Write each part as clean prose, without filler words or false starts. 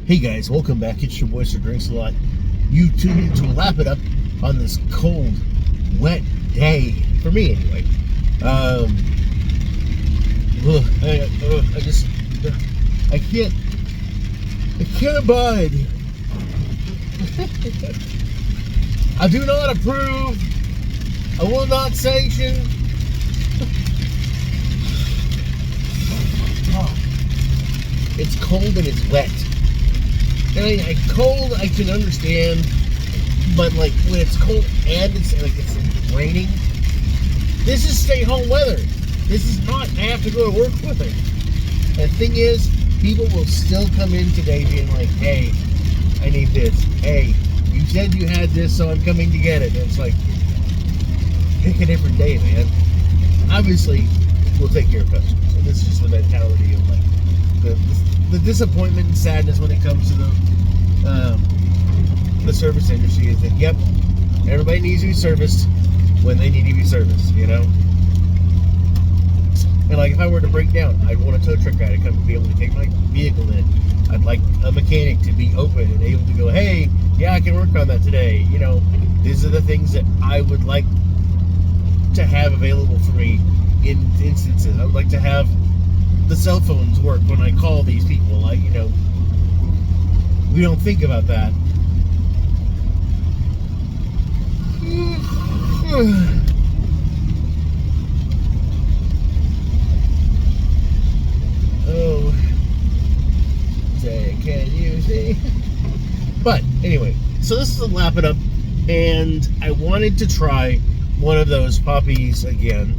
Hey guys, welcome back. It's your boy Sir Drinks a Lot. You tuned in to Lap It Up on this cold, wet day for me anyway. I can't abide. I do not approve. I will not sanction. It's cold and it's wet. And cold I can understand, but like when it's cold and it's raining, this is stay home weather. This is not I have to go to work weather. And the thing is, people will still come in today being like, hey, I need this. Hey, you said you had this, so I'm coming to get it. And it's like, pick a different day, man. Obviously, we'll take care of customers. And this is just the mentality of like the disappointment and sadness when it comes to the service industry is that, yep, everybody needs to be serviced when they need to be serviced, you know? And like if I were to break down, I'd want a tow truck guy to come and be able to take my vehicle in. I'd like a mechanic to be open and able to go, hey, yeah, I can work on that today. You know, these are the things that I would like to have available for me in instances. I would like to have the cell phones work when I call these people. Like, you know, we don't think about that. Oh, say, can you see? But anyway, so this is a Lap It Up, and I wanted to try one of those Poppies again.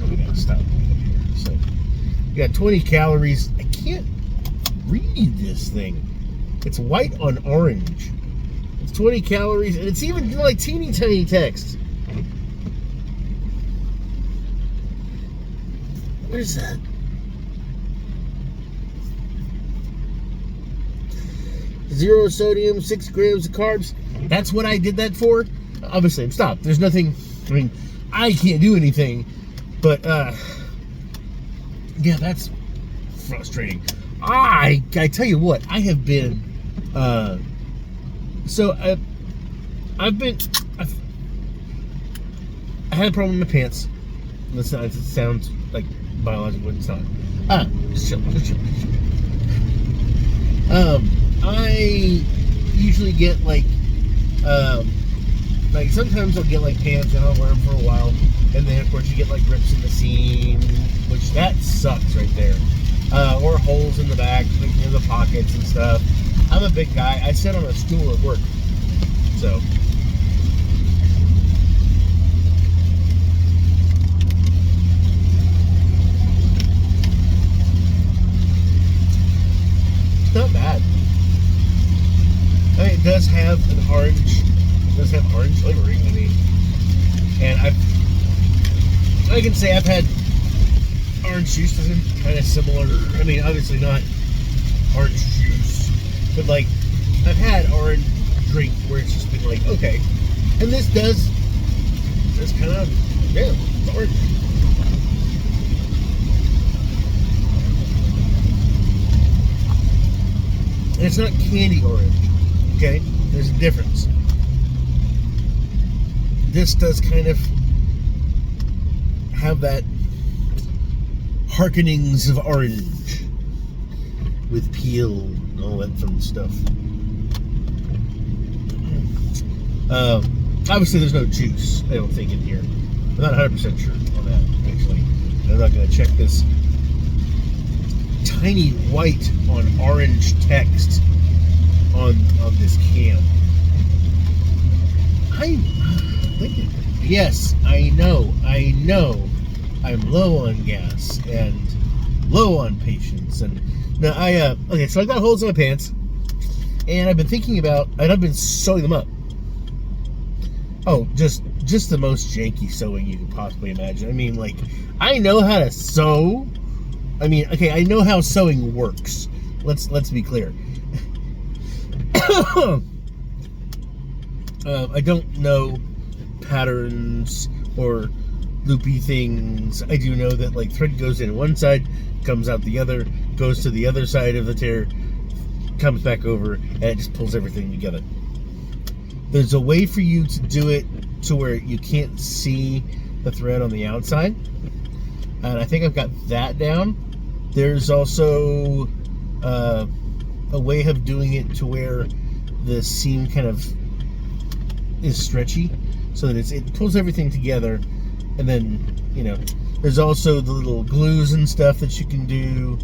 We gotta stop here. So, you got 20 calories. I can't read this thing. It's white on orange. It's 20 calories, and it's even like teeny tiny text. What is that? Zero sodium, 6 grams of carbs. That's what I did that for. Obviously, I'm stopped. There's nothing. I mean, I can't do anything. But yeah, that's frustrating. I tell you what, I have been. I had a problem with my pants. It sounds like biological, but it's not. Just chill. I usually get like sometimes I'll get like pants and I'll wear them for a while, and then of course you get like rips in the seam, which that sucks right there, or holes in the back, like in the pockets and stuff. I'm a big guy. I sit on a stool at work, so. Not bad. I mean, it does have an orange. It does have orange flavoring. I mean, and I can say I've had orange juice that's kind of similar. I mean, obviously not orange juice, but like I've had orange drink where it's just been like, okay, and this kind of, yeah, it's orange. And it's not candy orange, okay? There's a difference. This does kind of have that harkenings of orange with peel and all that fun stuff. Obviously, there's no juice, I don't think, in here. I'm not 100% sure on that, actually. I'm not going to check this tiny white on orange text on this can. I'm thinking, yes, I know I'm low on gas and low on patience, and now okay, so I got holes in my pants, and I've been thinking about, and I've been sewing them up. Oh, just the most janky sewing you could possibly imagine. I mean, like, I know how to sew. I mean, okay, I know how sewing works. Let's be clear. I don't know patterns or loopy things. I do know that like thread goes in one side, comes out the other, goes to the other side of the tear, comes back over, and it just pulls everything together. There's a way for you to do it to where you can't see the thread on the outside, and I think I've got that down. There's also a way of doing it to where the seam kind of is stretchy, so that it pulls everything together. And then, there's also the little glues and stuff that you can do,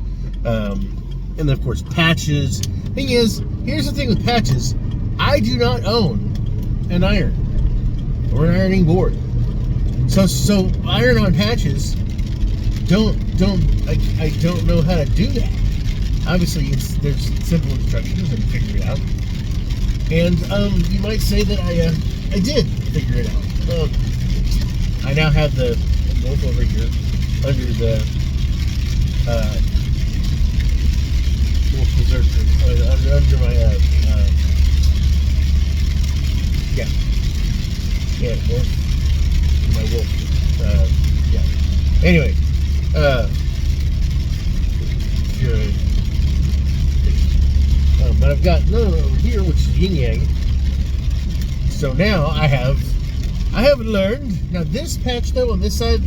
and then of course patches. Thing is, here's the thing with patches: I do not own an iron or an ironing board, so iron on patches. I don't know how to do that. Obviously, there's simple instructions and figure it out. And you might say that I did figure it out. I now have the wolf over here under the wolf berserker under my wolf, my wolf. Anyway, good. But I've got another over here, which is yin yang. So now I have learned. Now this patch though on this side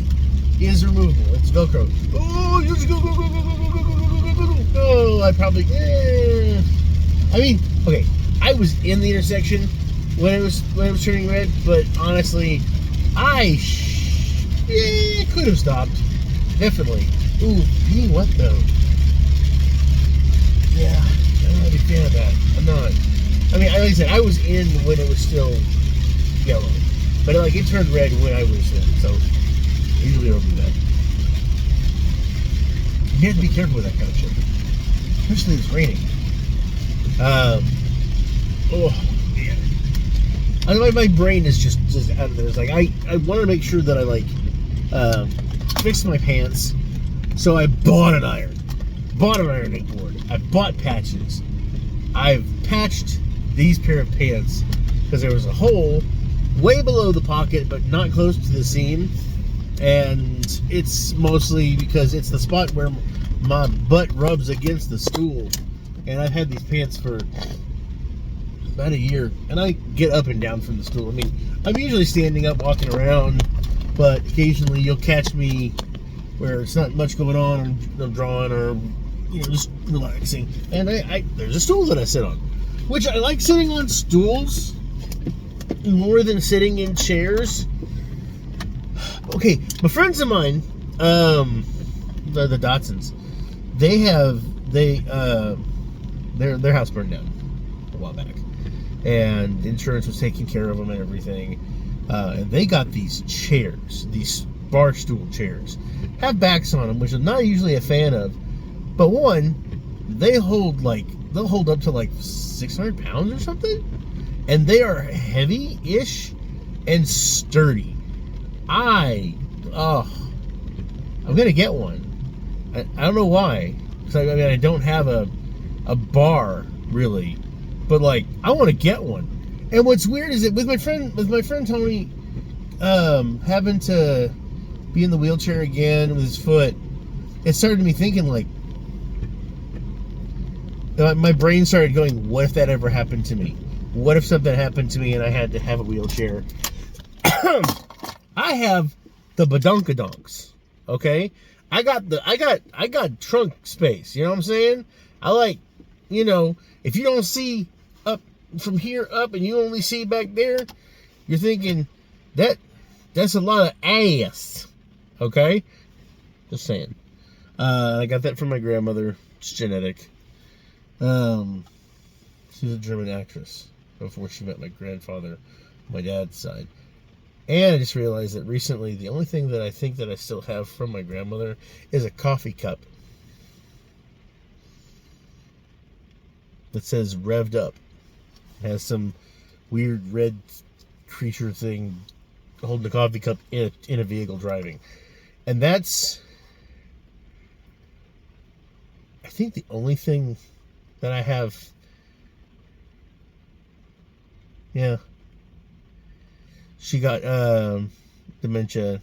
is removable. It's Velcro. Oh, you just go. Oh, I probably. I mean, okay. I was in the intersection when it was turning red, but honestly, I could have stopped. Definitely. Ooh, being wet though. Yeah, I'm not a big fan of that. I'm not. I mean, like I said, I was in when it was still yellow, but it turned red when I was in. So I usually don't do that. You have to be careful with that kind of shit, especially if it's raining. Oh man, my brain is just out of there. It's like I want to make sure that I fix my pants, so I bought an iron. Bought an ironing board. I bought patches. I've patched these pair of pants because there was a hole way below the pocket but not close to the seam, and it's mostly because it's the spot where my butt rubs against the stool, and I've had these pants for about a year, and I get up and down from the stool. I mean, I'm usually standing up walking around, but occasionally you'll catch me where it's not much going on, I'm drawing or just relaxing, and there's a stool that I sit on, which I like sitting on stools more than sitting in chairs. Okay, my friends of mine, the Dotsons, their house burned down a while back, and insurance was taking care of them and everything, and they got these chairs, these bar stool chairs, have backs on them, which I'm not usually a fan of. But one, they'll hold up to 600 pounds or something, and they are heavy-ish and sturdy. I'm gonna get one. I don't know why, because I don't have a bar really, but I want to get one. And what's weird is that with my friend Tony having to be in the wheelchair again with his foot, it started me thinking my brain started going, what if that ever happened to me? What if something happened to me and I had to have a wheelchair? I have the badonkadonks, okay? I got trunk space, you know what I'm saying? If you don't see up from here up and you only see back there, you're thinking that's a lot of ass, okay? Just saying. I got that from my grandmother. It's genetic. She's a German actress before she met my grandfather, my dad's side. And I just realized that recently the only thing that I think that I still have from my grandmother is a coffee cup that says revved up. It has some weird red creature thing holding a coffee cup in a vehicle driving. And that's, I think, the only thing that I have. Yeah. She got dementia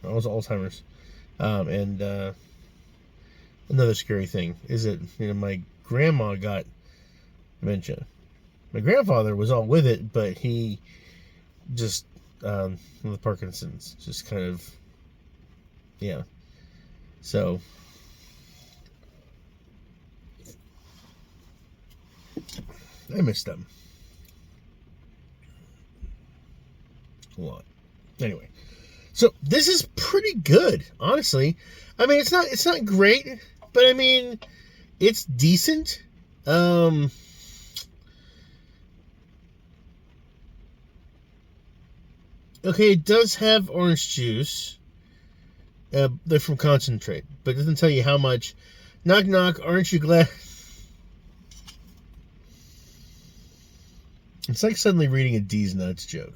Alzheimer's. And another scary thing is that my grandma got dementia. My grandfather was all with it, but he just with Parkinson's, just kind of, yeah. So I miss them a lot. Anyway, so this is pretty good, honestly. I mean, it's not great, but I mean, it's decent. Okay, it does have orange juice. They're from concentrate, but it doesn't tell you how much. Knock knock, aren't you glad? It's like suddenly reading a D's Nuts joke,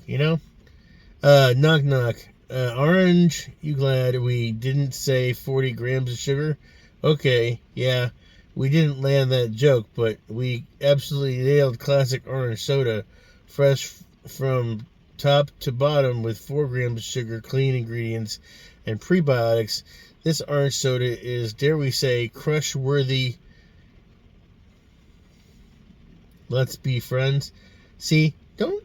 Knock knock, orange, you glad we didn't say 40 grams of sugar? Okay, yeah, we didn't land that joke, but we absolutely nailed classic orange soda, fresh from top to bottom with 4 grams of sugar, clean ingredients, and prebiotics. This orange soda is, dare we say, crush-worthy. Let's be friends. See, don't...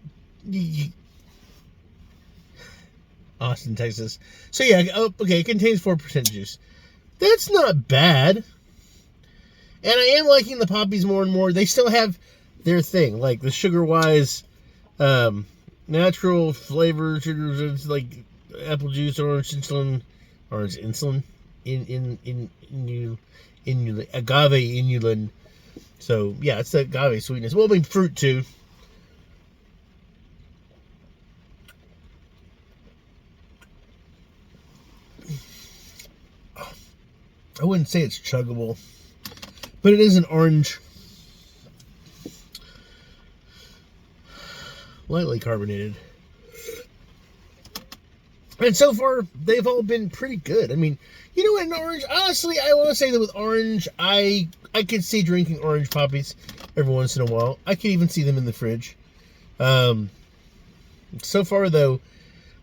Austin, Texas. So yeah, okay, it contains 4% juice. That's not bad. And I am liking the Poppies more and more. They still have their thing, like the sugar-wise, natural flavor sugars, like apple juice, orange insulin, agave inulin. So yeah, it's the agave sweetness. Well, I mean fruit too. I wouldn't say it's chuggable, but it is an orange, lightly carbonated. And so far, they've all been pretty good. I mean, an orange, honestly, I want to say that with orange, I could see drinking orange Poppies every once in a while. I could even see them in the fridge. So far, though,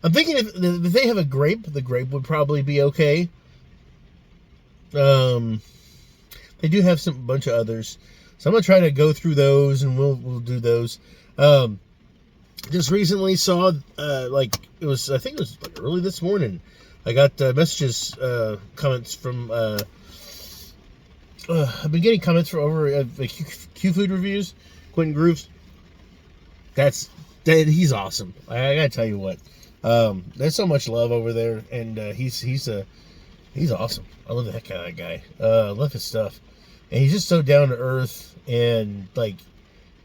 I'm thinking if they have a grape, the grape would probably be okay. They do have a bunch of others, so I'm gonna try to go through those, and we'll do those. Just recently saw, I think it was like early this morning, I got messages, comments from, I've been getting comments for over Q Food reviews, Quentin Grooves. He's awesome. I gotta tell you what, there's so much love over there, and he's awesome. I love the heck out of that guy. I love his stuff, and he's just so down to earth, and like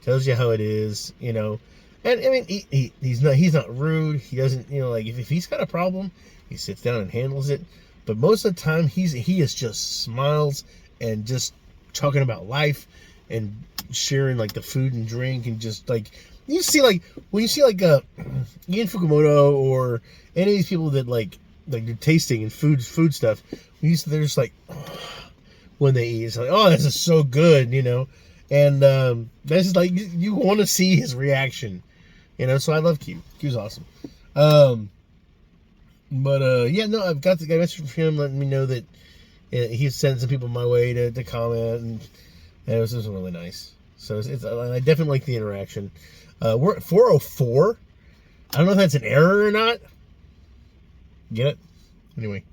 tells you how it is, And I mean, he's not rude. He doesn't, like if he's got a problem, he sits down and handles it. But most of the time, he is just smiles and just talking about life and sharing like the food and drink, and just like you see, like when you see like Ian Fukumoto or any of these people that like they're tasting and food stuff, they're just like, when they eat, it's like, oh, this is so good, and that's just like you want to see his reaction, So I love Q. Q's awesome. Yeah, no, I've got the guy message from him letting me know that he's sending some people my way to comment, and it was really nice. So I definitely like the interaction. We're at 404. I don't know if that's an error or not. Get it? Anyway.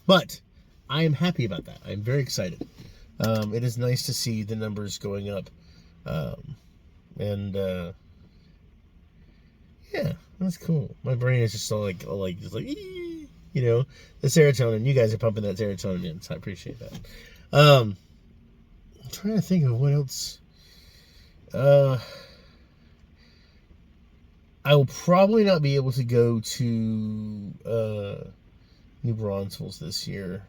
But I am happy about that. I'm very excited. It is nice to see the numbers going up. Yeah, that's cool. My brain is just all just like, the serotonin. You guys are pumping that serotonin in, so I appreciate that. I'm trying to think of what else. I will probably not be able to go to New Braunfels this year.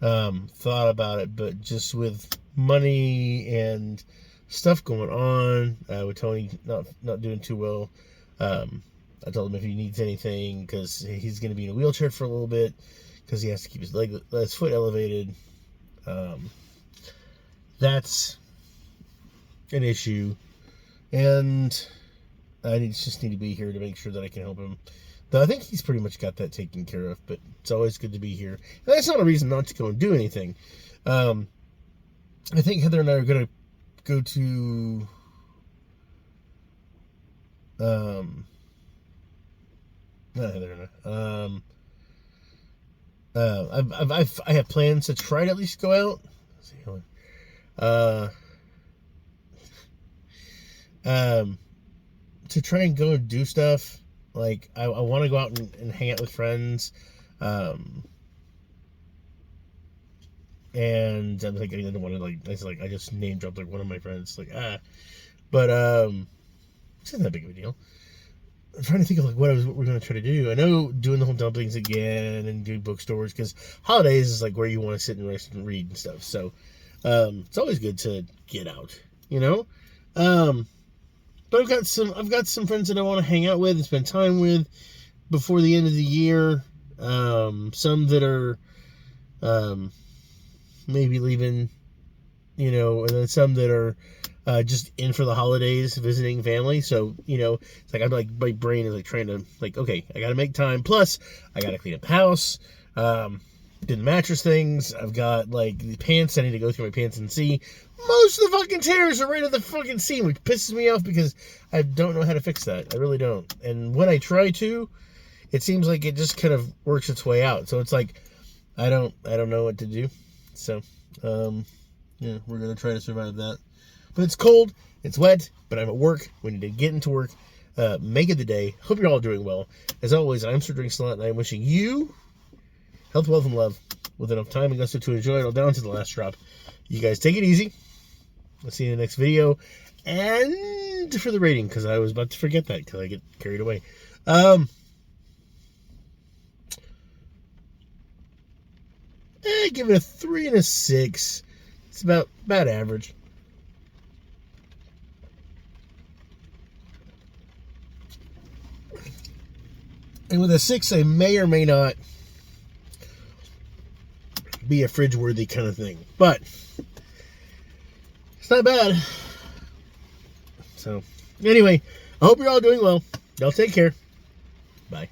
Thought about it, but just with money and stuff going on, with Tony not doing too well, I told him if he needs anything, because he's going to be in a wheelchair for a little bit, because he has to keep his foot elevated. That's an issue, and I just need to be here to make sure that I can help him Though I think he's pretty much got that taken care of, but it's always good to be here. And that's not a reason not to go and do anything. I think Heather and I are going to go to... not Heather and I. I have plans to try to at least go out. Let's see, hold on. To try and go and do stuff. Like, I want to go out and hang out with friends. And I'm like, I don't want to, like, I just name dropped, like, one of my friends. Like, But, it's not that big of a deal. I'm trying to think of, like, what we're going to try to do. I know doing the whole dumplings again and doing bookstores, because holidays is, like, where you want to sit and rest and read and stuff. So, it's always good to get out, you know? But I've got some friends that I want to hang out with and spend time with before the end of the year. Some that are maybe leaving, you know, and then some that are just in for the holidays, visiting family. So, you know, it's like my brain is like trying to, like, okay, I got to make time. Plus, I got to clean up the house. Did the mattress things. I've got, like, the pants. I need to go through my pants and see. Most of the fucking tears are right at the fucking seam, which pisses me off because I don't know how to fix that. I really don't. And when I try to, it seems like it just kind of works its way out. So it's like, I don't know what to do. So, yeah, we're going to try to survive that. But it's cold, it's wet, but I'm at work. We need to get into work. Make it the day. Hope you're all doing well. As always, I'm Sir Drinks a Lot, and I'm wishing you health, wealth, and love with enough time and gusto to enjoy it all down to the last drop. You guys take it easy. I'll see you in the next video. And for the rating, because I was about to forget that because I get carried away. Give it a 3 and a 6. It's about average. And with a 6, I may or may not be a fridge-worthy kind of thing. But it's not bad. So, anyway, I hope you're all doing well. Y'all take care. Bye.